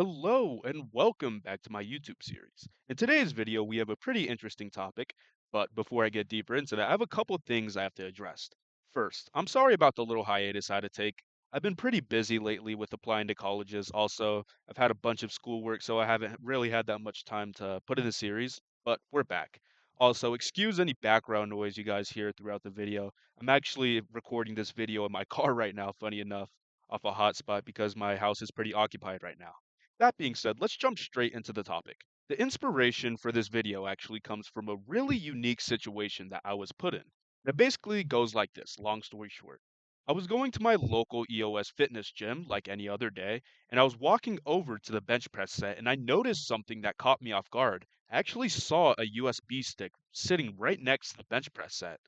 Hello and welcome back to my YouTube series. In today's video, we have a pretty interesting topic, but before I get deeper into that, I have a couple things I have to address. First, I'm sorry about the little hiatus I had to take. I've been pretty busy lately with applying to colleges. Also, I've had a bunch of schoolwork, so I haven't really had that much time to put in the series, but we're back. Also, excuse any background noise you guys hear throughout the video. I'm actually recording this video in my car right now, funny enough, off a hotspot because my house is pretty occupied right now. That being said, let's jump straight into the topic. The inspiration for this video actually comes from a really unique situation that I was put in. It basically goes like this, long story short. I was going to my local EOS fitness gym like any other day, and I was walking over to the bench press set and I noticed something that caught me off guard. I actually saw a USB stick sitting right next to the bench press set.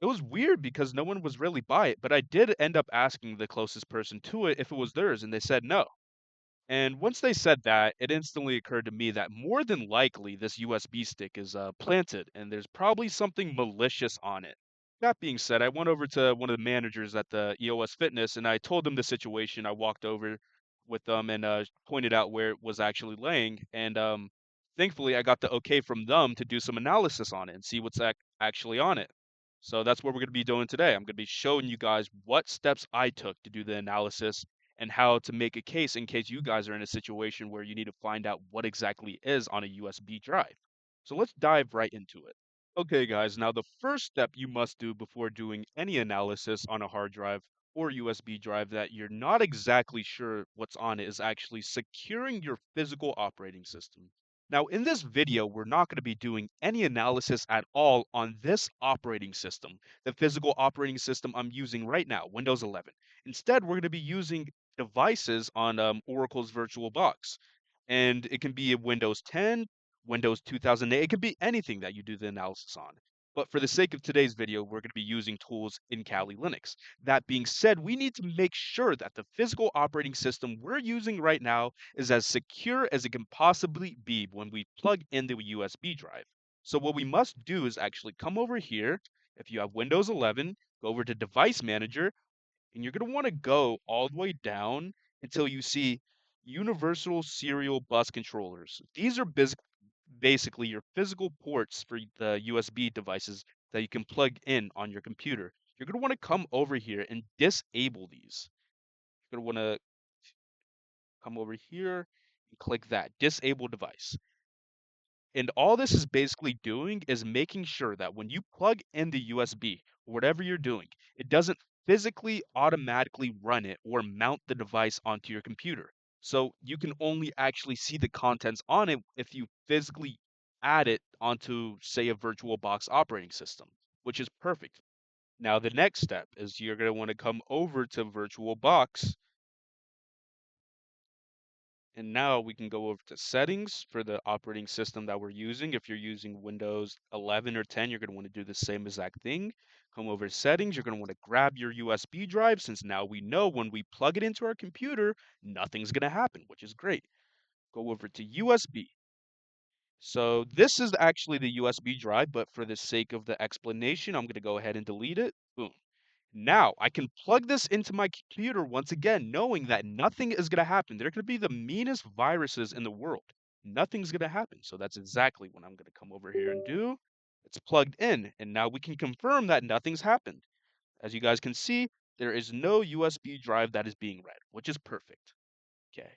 It was weird because no one was really by it, but I did end up asking the closest person to it if it was theirs, and they said no. And once they said that, it instantly occurred to me that more than likely this USB stick is planted and there's probably something malicious on it. That being said, I went over to one of the managers at the EOS Fitness and I told them the situation. I walked over with them and pointed out where it was actually laying. And thankfully, I got the okay from them to do some analysis on it and see what's actually on it. So that's what we're going to be doing today. I'm going to be showing you guys what steps I took to do the analysis and how to make a case in case you guys are in a situation where you need to find out what exactly is on a USB drive. So let's dive right into it. Okay, guys, now the first step you must do before doing any analysis on a hard drive or USB drive that you're not exactly sure what's on it is actually securing your physical operating system. Now, in this video, we're not going to be doing any analysis at all on this operating system, the physical operating system I'm using right now, Windows 11. Instead, we're going to be using devices on Oracle's VirtualBox. And it can be a Windows 10, Windows 2008, it could be anything that you do the analysis on. But for the sake of today's video, we're going to be using tools in Kali Linux. That being said, we need to make sure that the physical operating system we're using right now is as secure as it can possibly be when we plug in the USB drive. So what we must do is actually come over here. If you have Windows 11, go over to Device Manager, and you're going to want to go all the way down until you see Universal Serial Bus Controllers. These are basically your physical ports for the USB devices that you can plug in on your computer. You're going to want to come over here and disable these. You're going to want to come over here and click that disable device. And all this is basically doing is making sure that when you plug in the USB, whatever you're doing, it doesn't physically automatically run it or mount the device onto your computer. So you can only actually see the contents on it if you physically add it onto, say, a VirtualBox operating system, which is perfect. Now, the next step is you're going to want to come over to VirtualBox. And now we can go over to settings for the operating system that we're using. If you're using Windows 11 or 10, you're going to want to do the same exact thing. Come over to settings. You're going to want to grab your USB drive since now we know when we plug it into our computer, nothing's going to happen, which is great. Go over to USB. So this is actually the USB drive, but for the sake of the explanation, I'm going to go ahead and delete it. Boom. Now I can plug this into my computer once again, knowing that nothing is going to happen. There could be the meanest viruses in the world. Nothing's going to happen. So that's exactly what I'm going to come over here and do. It's plugged in, and now we can confirm that nothing's happened. As you guys can see, there is no USB drive that is being read, which is perfect. Okay,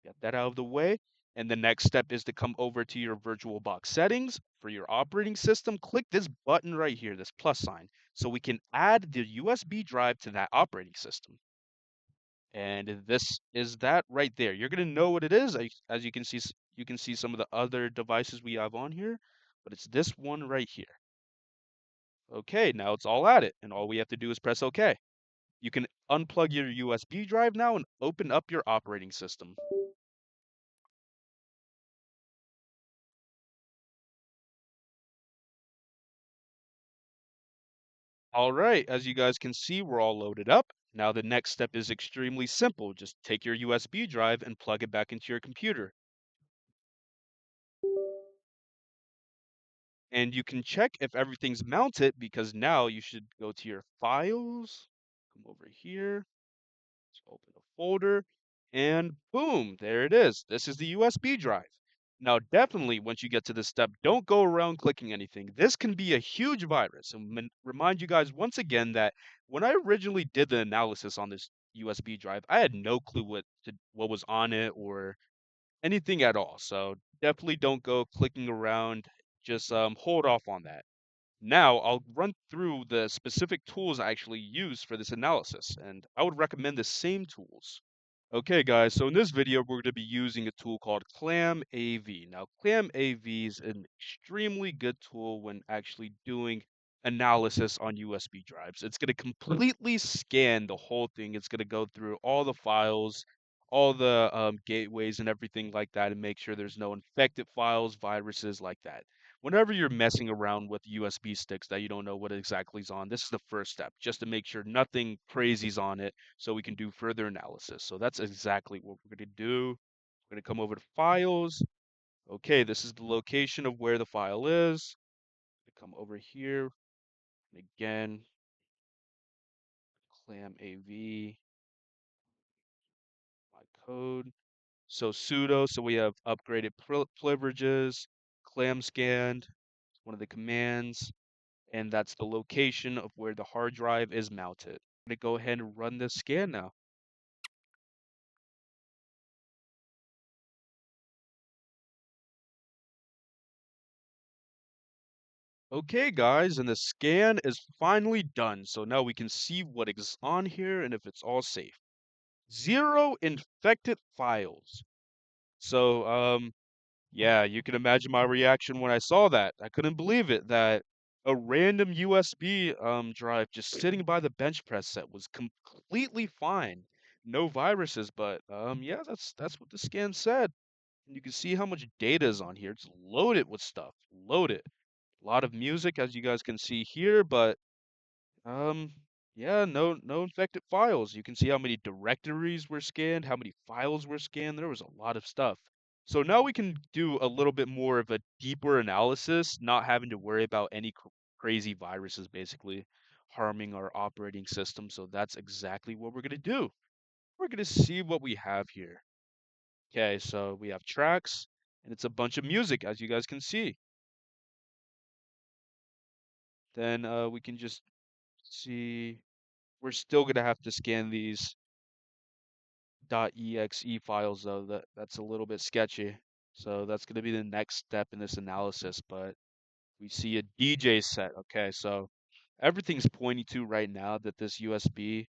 get that out of the way. And the next step is to come over to your VirtualBox settings for your operating system. Click this button right here, this plus sign, so we can add the USB drive to that operating system. And this is that right there. You're gonna know what it is. As you can see, you can see some of the other devices we have on here, but it's this one right here. Okay, now it's all added, and all we have to do is press OK. You can unplug your USB drive now and open up your operating system. All right, as you guys can see, we're all loaded up. Now the next step is extremely simple. Just take your USB drive and plug it back into your computer. And you can check if everything's mounted because now you should go to your files, come over here, let's open a folder. And boom, there it is. This is the USB drive. Now, definitely, once you get to this step, don't go around clicking anything. This can be a huge virus. And remind you guys once again that when I originally did the analysis on this USB drive, I had no clue what was on it or anything at all. So definitely don't go clicking around. Just hold off on that. Now, I'll run through the specific tools I actually use for this analysis, and I would recommend the same tools. Okay, guys, so in this video, we're going to be using a tool called Clam AV. Now, Clam AV is an extremely good tool when actually doing analysis on USB drives. It's going to completely scan the whole thing. It's going to go through all the files, all the gateways and everything like that, and make sure there's no infected files, viruses like that. Whenever you're messing around with USB sticks that you don't know what exactly is on, this is the first step, just to make sure nothing crazy's on it so we can do further analysis. So that's exactly what we're going to do. We're going to come over to files. Okay, this is the location of where the file is. Come over here. And again, clam AV, my code. So sudo, so we have upgraded privileges, clam scanned, one of the commands, and that's the location of where the hard drive is mounted. I'm going to go ahead and run this scan now. Okay, guys, and the scan is finally done. So now we can see what is on here and if it's all safe. Zero infected files. So, yeah, you can imagine my reaction when I saw that. I couldn't believe it that a random USB drive just sitting by the bench press set was completely fine. No viruses, but yeah, that's what the scan said. And you can see how much data is on here. It's loaded with stuff. Loaded. A lot of music, as you guys can see here, but um, yeah, no infected files. You can see how many directories were scanned, how many files were scanned. There was a lot of stuff. So now we can do a little bit more of a deeper analysis, not having to worry about any crazy viruses basically harming our operating system. So that's exactly what we're going to do. We're going to see what we have here. Okay, so we have tracks, and it's a bunch of music, as you guys can see. Then we can just see we're still gonna have to scan these .exe files though. That's a little bit sketchy. So that's gonna be the next step in this analysis. But we see a DJ set. Okay, so everything's pointing to right now that this USB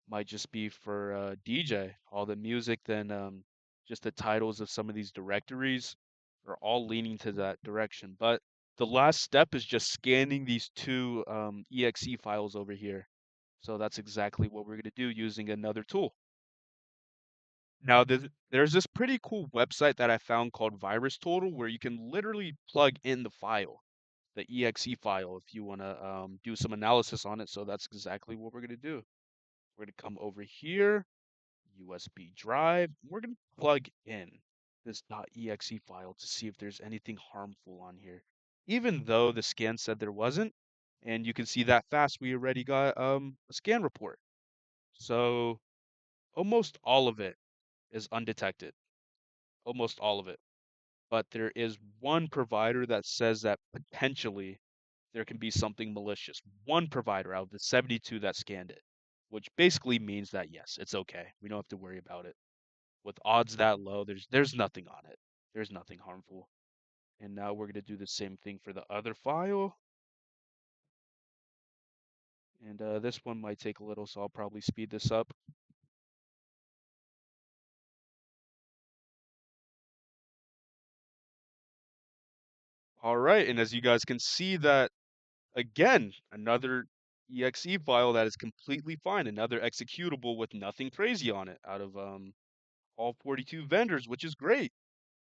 might just be for DJ. All the music, then just the titles of some of these directories are all leaning to that direction. But the last step is just scanning these two exe files over here. So that's exactly what we're going to do using another tool. Now, there's this pretty cool website that I found called VirusTotal where you can literally plug in the file, the exe file, if you want to do some analysis on it. So that's exactly what we're going to do. We're going to come over here, USB drive. We're going to plug in this .exe file to see if there's anything harmful on here, even though the scan said there wasn't. And you can see that fast we already got a scan report. So almost all of it is undetected, almost all of it. But there is one provider that says that potentially there can be something malicious. One provider out of the 72 that scanned it, which basically means that yes, it's okay. We don't have to worry about it. With odds that low, there's nothing on it. There's nothing harmful. And now we're going to do the same thing for the other file. And this one might take a little, so I'll probably speed this up. All right, and as you guys can see that again, another exe file that is completely fine, another executable with nothing crazy on it out of all 42 vendors, which is great.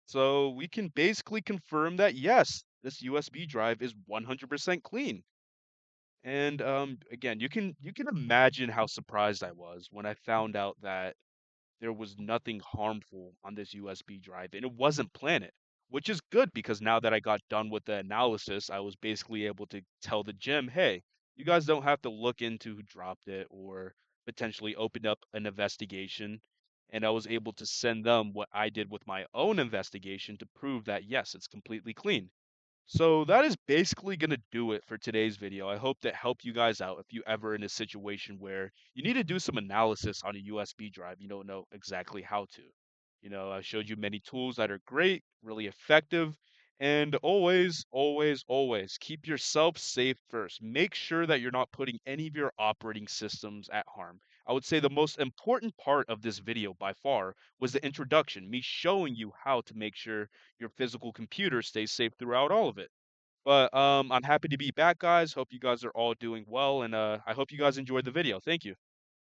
So we can basically confirm that yes, this USB drive is 100% clean. And again, you can imagine how surprised I was when I found out that there was nothing harmful on this USB drive, and it wasn't Planet, which is good because now that I got done with the analysis, I was basically able to tell the gym, hey, you guys don't have to look into who dropped it or potentially open up an investigation. and I was able to send them what I did with my own investigation to prove that yes, it's completely clean. So that is basically going to do it for today's video. I hope that helped you guys out if you ever in a situation where you need to do some analysis on a USB drive, you don't know exactly how to. I showed you many tools that are great, really effective, and always, always, always keep yourself safe first. Make sure that you're not putting any of your operating systems at harm. I would say the most important part of this video by far was the introduction, me showing you how to make sure your physical computer stays safe throughout all of it. But I'm happy to be back, guys. Hope you guys are all doing well, and I hope you guys enjoyed the video. Thank you.